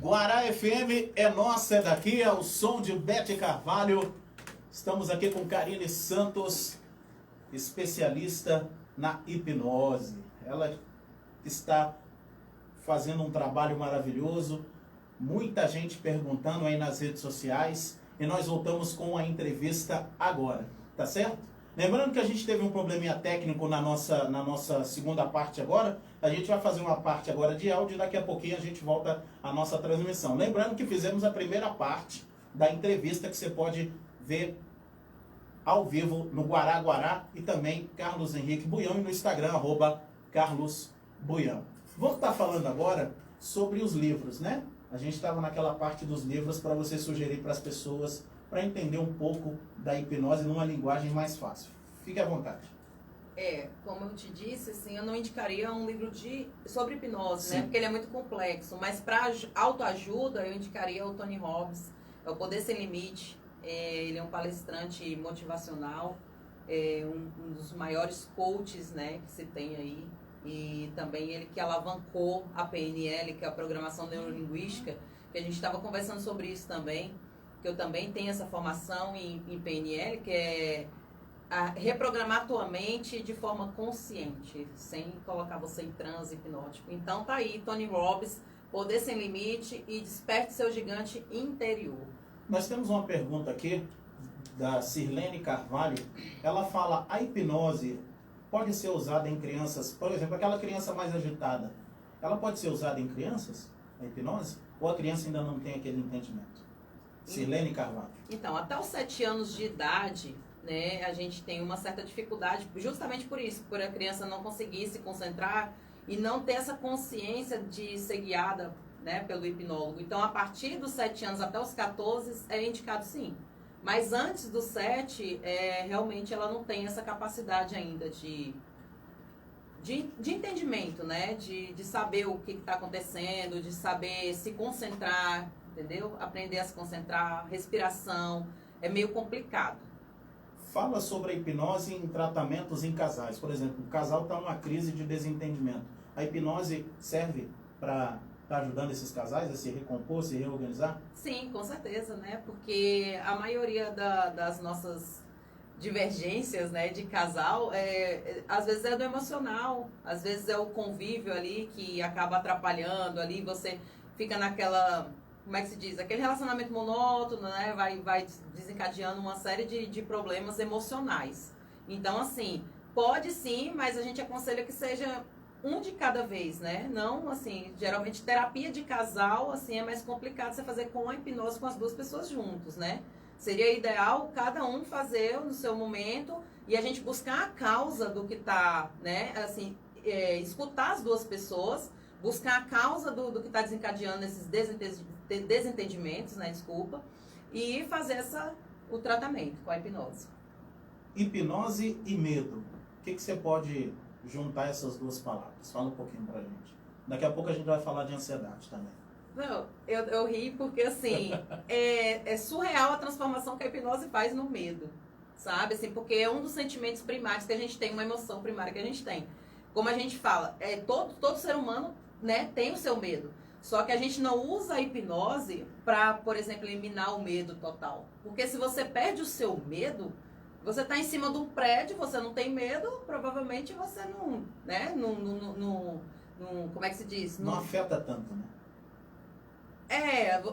Guará FM é nossa, é daqui, é o som de Bete Carvalho. Estamos aqui com Karine Santos, especialista na hipnose. Ela está fazendo um trabalho maravilhoso, muita gente perguntando aí nas redes sociais, e nós voltamos com a entrevista agora, tá certo? Lembrando que a gente teve um probleminha técnico na nossa segunda parte agora. A gente vai fazer uma parte agora de áudio e daqui a pouquinho a gente volta à nossa transmissão. Lembrando que fizemos a primeira parte da entrevista que você pode ver ao vivo no Guará Guará e também Carlos Henrique Buião e no Instagram, @Carlos Buião. Vamos estar falando agora sobre os livros, né? A gente estava naquela parte dos livros para você sugerir para as pessoas para entender um pouco da hipnose numa linguagem mais fácil. Fique à vontade. Como eu te disse, assim, eu não indicaria um livro sobre hipnose, Sim. né? Porque ele é muito complexo. Mas para autoajuda, eu indicaria o Tony Robbins, é o Poder Sem Limite. Ele é um palestrante motivacional, um dos maiores coaches, né, que se tem aí. E também ele que alavancou a PNL, que é a Programação Neurolinguística, que a gente estava conversando sobre isso também, que eu também tenho essa formação em PNL, que é reprogramar a tua mente de forma consciente, sem colocar você em transe hipnótico. Então tá aí, Tony Robbins, Poder Sem Limite e Desperte Seu Gigante Interior. Nós temos uma pergunta aqui da Sirlene Carvalho. Ela fala, a hipnose pode ser usada em crianças, por exemplo, aquela criança mais agitada, ela pode ser usada em crianças, a hipnose? Ou a criança ainda não tem aquele entendimento? Sirlene Carvalho. Então, até os 7 anos de idade, né, a gente tem uma certa dificuldade, justamente por isso, por a criança não conseguir se concentrar e não ter essa consciência de ser guiada, né, pelo hipnólogo. Então, a partir dos 7 anos até os 14, é indicado sim. Mas antes dos 7, realmente ela não tem essa capacidade ainda de entendimento, né? De saber o que está acontecendo, de saber se concentrar, entendeu? Aprender a se concentrar, respiração, é meio complicado. Fala sobre a hipnose em tratamentos em casais. Por exemplo, o casal está numa crise de desentendimento. A hipnose serve para estar ajudando esses casais a se recompor, se reorganizar? Sim, com certeza, né? Porque a maioria das nossas divergências, né, de casal, às vezes é do emocional, às vezes é o convívio ali que acaba atrapalhando ali, você fica naquela, como é que se diz, aquele relacionamento monótono, né, vai desencadeando uma série de problemas emocionais. Então, assim, pode sim, mas a gente aconselha que seja um de cada vez, né? Não, assim, geralmente terapia de casal, assim, é mais complicado você fazer com a hipnose com as duas pessoas juntos, né? Seria ideal cada um fazer no seu momento e a gente buscar a causa do que tá, né? Assim, escutar as duas pessoas, buscar a causa do que está desencadeando esses desentendimentos, né? Desculpa, e fazer o tratamento com a hipnose. Hipnose e medo. O que você pode juntar essas duas palavras? Fala um pouquinho pra gente. Daqui a pouco a gente vai falar de ansiedade também. Não, eu ri porque, assim, é surreal a transformação que a hipnose faz no medo, sabe? Assim, porque é um dos sentimentos primários que a gente tem, uma emoção primária que a gente tem. Como a gente fala, todo ser humano, né, tem o seu medo. Só que a gente não usa a hipnose para, por exemplo, eliminar o medo total. Porque se você perde o seu medo, você está em cima de um prédio, você não tem medo, provavelmente você não, né, como é que se diz? Não afeta tanto, né?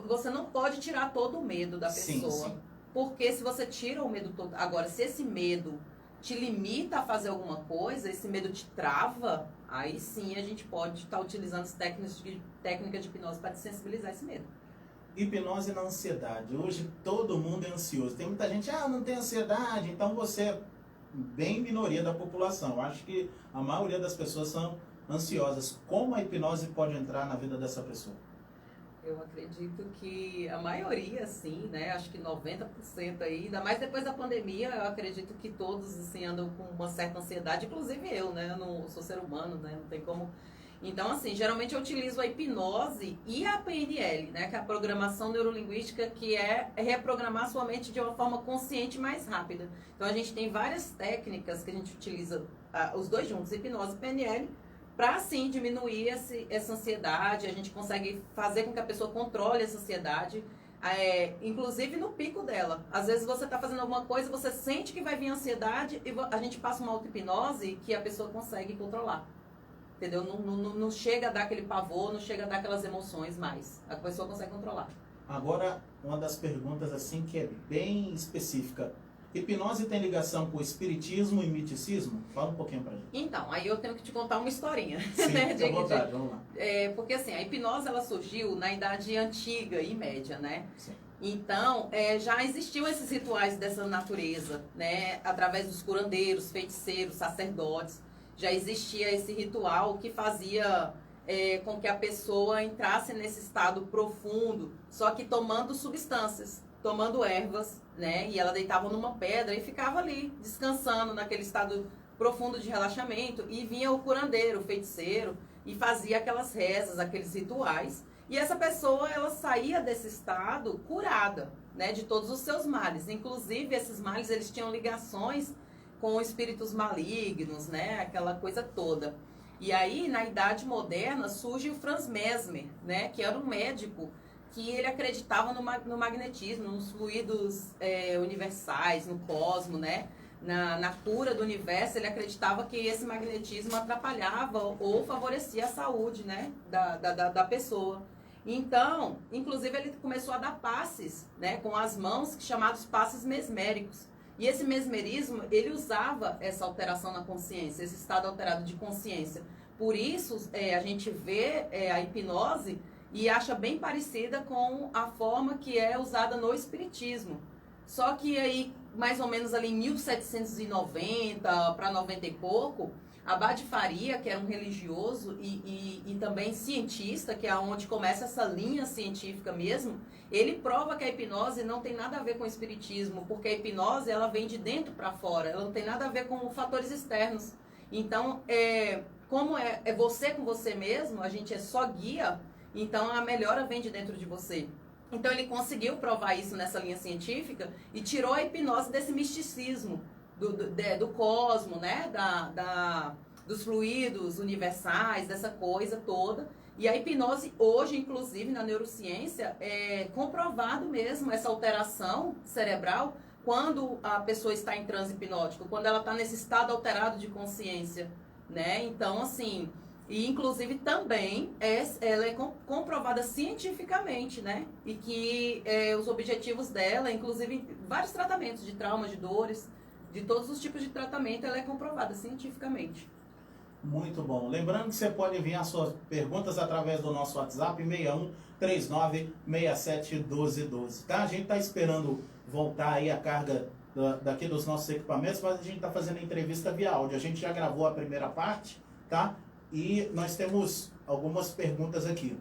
Você não pode tirar todo o medo da pessoa. Sim. Porque se você tira o medo todo... Agora, se esse medo te limita a fazer alguma coisa, esse medo te trava, aí sim a gente pode estar utilizando as técnicas de hipnose para desensibilizar esse medo. Hipnose na ansiedade. Hoje todo mundo é ansioso. Tem muita gente, não tem ansiedade, então você é bem minoria da população. Acho que a maioria das pessoas são ansiosas. Como a hipnose pode entrar na vida dessa pessoa? Eu acredito que a maioria, sim, né? Acho que 90% aí, ainda mais depois da pandemia, eu acredito que todos, assim, andam com uma certa ansiedade, inclusive eu, né? Eu não sou ser humano, né? Não tem como... Então, assim, geralmente eu utilizo a hipnose e a PNL, né? Que é a Programação Neurolinguística, que é reprogramar sua mente de uma forma consciente e mais rápida. Então, a gente tem várias técnicas que a gente utiliza, os dois juntos, hipnose e PNL, para assim diminuir essa ansiedade. A gente consegue fazer com que a pessoa controle essa ansiedade, inclusive no pico dela. Às vezes você está fazendo alguma coisa, você sente que vai vir ansiedade e a gente passa uma auto-hipnose que a pessoa consegue controlar. Entendeu? Não chega a dar aquele pavor, não chega a dar aquelas emoções mais. A pessoa consegue controlar. Agora, uma das perguntas assim que é bem específica. Hipnose tem ligação com espiritismo e miticismo? Fala um pouquinho pra gente. Então, aí eu tenho que te contar uma historinha. Sim, né? Fica à vontade, vamos lá. Porque assim, a hipnose ela surgiu na idade antiga e média, né? Sim. Então, já existiam esses rituais dessa natureza, né? Através dos curandeiros, feiticeiros, sacerdotes. Já existia esse ritual que fazia com que a pessoa entrasse nesse estado profundo, só que tomando substâncias, tomando ervas, né? E ela deitava numa pedra e ficava ali, descansando naquele estado profundo de relaxamento. E vinha o curandeiro, o feiticeiro, e fazia aquelas rezas, aqueles rituais. E essa pessoa, ela saía desse estado curada, né? De todos os seus males. Inclusive, esses males, eles tinham ligações com espíritos malignos, né? Aquela coisa toda. E aí, na Idade Moderna, surge o Franz Mesmer, né? Que era um médico que ele acreditava no magnetismo, nos fluidos universais, no cosmo, né? Na cura do universo, ele acreditava que esse magnetismo atrapalhava ou favorecia a saúde, né? da pessoa. Então, inclusive, ele começou a dar passes, né? Com as mãos, chamados passes mesméricos. E esse mesmerismo, ele usava essa alteração na consciência, esse estado alterado de consciência. Por isso, a gente vê a hipnose e acha bem parecida com a forma que é usada no espiritismo. Só que aí, mais ou menos ali em 1790 para 90 e pouco, Abade Faria, que era um religioso e também cientista, que é onde começa essa linha científica mesmo, ele prova que a hipnose não tem nada a ver com o espiritismo, porque a hipnose ela vem de dentro para fora, ela não tem nada a ver com fatores externos. Então, como é você com você mesmo, a gente é só guia, então a melhora vem de dentro de você. Então ele conseguiu provar isso nessa linha científica e tirou a hipnose desse misticismo do cosmo, né? Dos fluidos universais, dessa coisa toda. E a hipnose hoje, inclusive na neurociência, é comprovado mesmo essa alteração cerebral quando a pessoa está em transe hipnótico, quando ela está nesse estado alterado de consciência, né? Então, assim, e inclusive também ela é comprovada cientificamente, né? E que os objetivos dela, inclusive vários tratamentos de traumas, de dores, de todos os tipos de tratamento, ela é comprovada cientificamente. Muito bom. Lembrando que você pode enviar suas perguntas através do nosso WhatsApp 61 39 67 12 12, tá? A gente está esperando voltar aí a carga daqui dos nossos equipamentos, mas a gente está fazendo a entrevista via áudio. A gente já gravou a primeira parte, tá? E nós temos algumas perguntas aqui.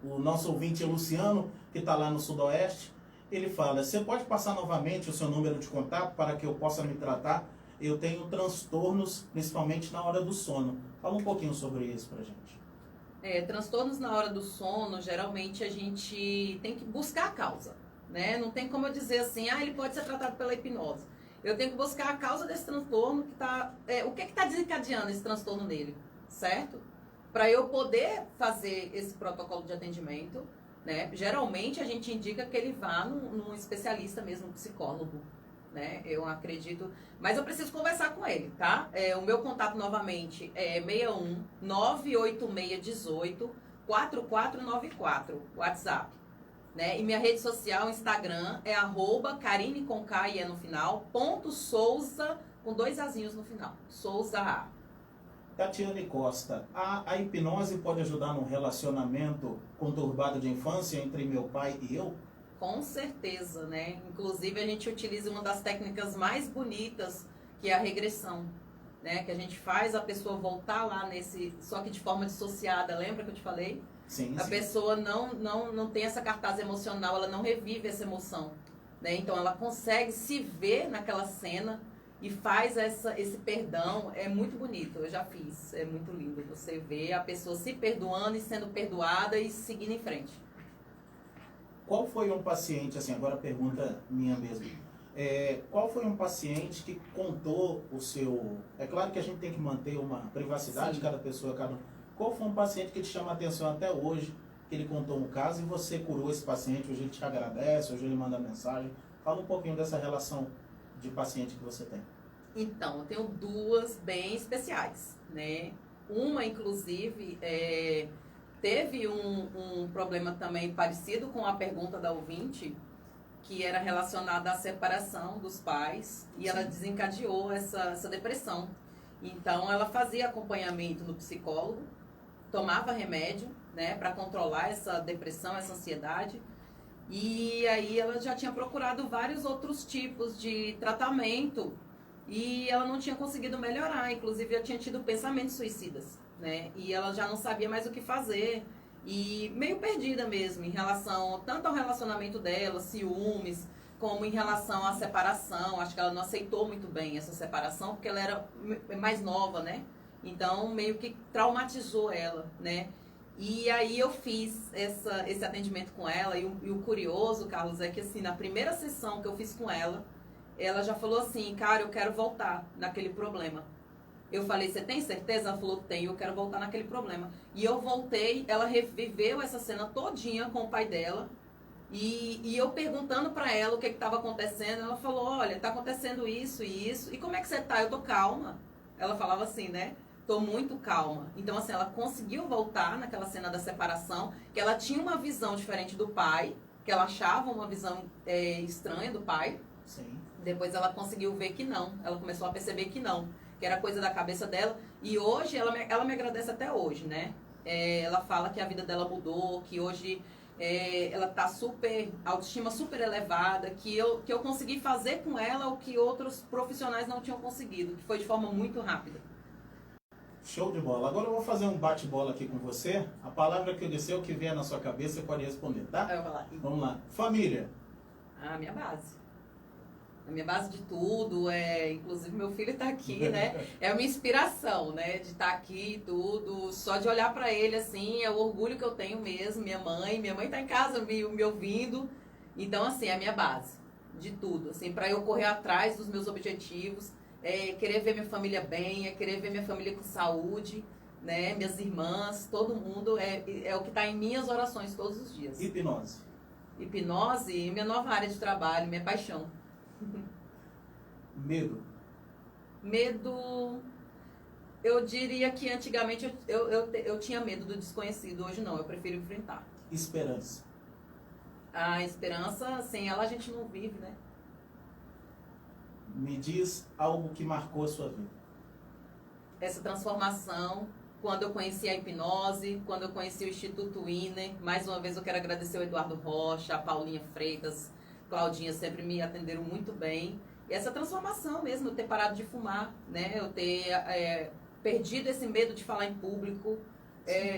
O nosso ouvinte Luciano, que está lá no Sudoeste, ele fala: você pode passar novamente o seu número de contato para que eu possa me tratar? Eu tenho transtornos, principalmente na hora do sono. Fala um pouquinho sobre isso pra gente. Transtornos na hora do sono, geralmente a gente tem que buscar a causa, né? Não tem como eu dizer assim, ele pode ser tratado pela hipnose. Eu tenho que buscar a causa desse transtorno, o que está desencadeando esse transtorno nele, certo? Para eu poder fazer esse protocolo de atendimento, né? Geralmente a gente indica que ele vá num especialista mesmo, um psicólogo, né? Eu acredito, mas eu preciso conversar com ele, tá? O meu contato novamente é 61 986 18 4494, WhatsApp, né? E minha rede social, Instagram, é @Karine com K e no final, _Souza, com 2 azinhos no final, Souza A. Tatiane Costa, a hipnose pode ajudar no relacionamento conturbado de infância entre meu pai e eu? Com certeza, né? Inclusive a gente utiliza uma das técnicas mais bonitas, que é a regressão, né? Que a gente faz a pessoa voltar lá só que de forma dissociada, lembra que eu te falei? Sim, a pessoa não tem essa cartaz emocional, ela não revive essa emoção, né? Então ela consegue se ver naquela cena e faz esse perdão. É muito bonito, eu já fiz, é muito lindo você ver a pessoa se perdoando e sendo perdoada e seguindo em frente. Qual foi um paciente, assim, agora pergunta minha mesmo, Qual foi um paciente que contou o seu... É claro que a gente tem que manter uma privacidade de cada pessoa, cada... Qual foi um paciente que te chama a atenção até hoje, que ele contou um caso e você curou esse paciente, hoje ele te agradece, hoje ele manda mensagem? Fala um pouquinho dessa relação de paciente que você tem. Então, eu tenho duas bem especiais, né? Uma, inclusive, teve um problema também parecido com a pergunta da ouvinte, que era relacionada à separação dos pais, e ela desencadeou essa depressão. Então, ela fazia acompanhamento no psicólogo, tomava remédio, né, para controlar essa depressão, essa ansiedade, e aí ela já tinha procurado vários outros tipos de tratamento, e ela não tinha conseguido melhorar, inclusive já tinha tido pensamentos suicidas, né, e ela já não sabia mais o que fazer, e meio perdida mesmo em relação tanto ao relacionamento dela, ciúmes, como em relação à separação. Acho que ela não aceitou muito bem essa separação porque ela era mais nova, né? Então meio que traumatizou ela, né? E aí eu fiz esse atendimento com ela e o curioso, Carlos, é que assim, na primeira sessão que eu fiz com ela já falou assim: cara, eu quero voltar naquele problema. Eu falei: você tem certeza? Ela falou: tenho, eu quero voltar naquele problema. E eu voltei, ela reviveu essa cena todinha com o pai dela. E eu perguntando pra ela o que estava acontecendo, ela falou: olha, tá acontecendo isso e isso. E como é que você tá? Eu tô calma. Ela falava assim, né? Tô muito calma. Então, assim, ela conseguiu voltar naquela cena da separação, que ela tinha uma visão diferente do pai, que ela achava uma visão estranha do pai. Sim. Depois ela conseguiu ver que não. Ela começou a perceber que não. Que era coisa da cabeça dela, e hoje ela me agradece até hoje, né? Ela fala que a vida dela mudou, que hoje ela tá autoestima super elevada, que eu consegui fazer com ela o que outros profissionais não tinham conseguido, que foi de forma muito rápida. Show de bola. Agora eu vou fazer um bate-bola aqui com você. A palavra que eu disser, o que vier na sua cabeça, você pode responder, tá? Eu vou falar. Vamos lá. Família. A minha base. A minha base de tudo, inclusive meu filho está aqui, né? É a minha inspiração, né? De estar aqui e tudo. Só de olhar para ele, assim, é o orgulho que eu tenho mesmo. Minha mãe está em casa me ouvindo. Então, assim, é a minha base de tudo. Assim, para eu correr atrás dos meus objetivos, querer ver minha família bem, querer ver minha família com saúde, né? Minhas irmãs, todo mundo, é o que está em minhas orações todos os dias. Hipnose. Hipnose, minha nova área de trabalho, minha paixão. Medo. Medo, eu diria que antigamente eu tinha medo do desconhecido, hoje não, eu prefiro enfrentar. Esperança. A esperança, sem ela a gente não vive, né? Me diz algo que marcou a sua vida. Essa transformação, quando eu conheci a hipnose, quando eu conheci o Instituto Winner, mais uma vez eu quero agradecer o Eduardo Rocha, a Paulinha Freitas, Claudinha, sempre me atenderam muito bem. E essa transformação mesmo, eu ter parado de fumar, né? Eu ter perdido esse medo de falar em público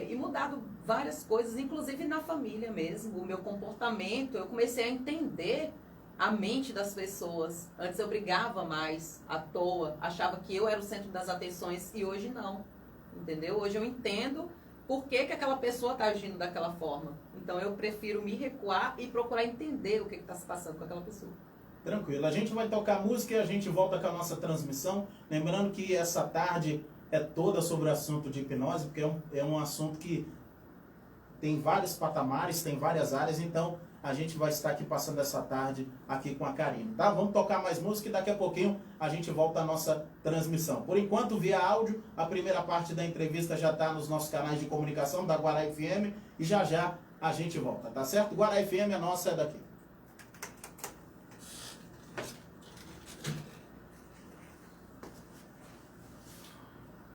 e mudado várias coisas, inclusive na família mesmo. O meu comportamento, eu comecei a entender a mente das pessoas. Antes eu brigava mais à toa, achava que eu era o centro das atenções e hoje não, entendeu? Hoje eu entendo por que aquela pessoa está agindo daquela forma. Então eu prefiro me recuar e procurar entender o que está se passando com aquela pessoa. Tranquilo. A gente vai tocar música e a gente volta com a nossa transmissão. Lembrando que essa tarde é toda sobre o assunto de hipnose, porque é um assunto que tem vários patamares, tem várias áreas, então a gente vai estar aqui passando essa tarde aqui com a Karine, tá? Vamos tocar mais música e daqui a pouquinho a gente volta à nossa transmissão. Por enquanto, via áudio, a primeira parte da entrevista já está nos nossos canais de comunicação da Guará FM e já já a gente volta, tá certo? Guará FM, a nossa é daqui.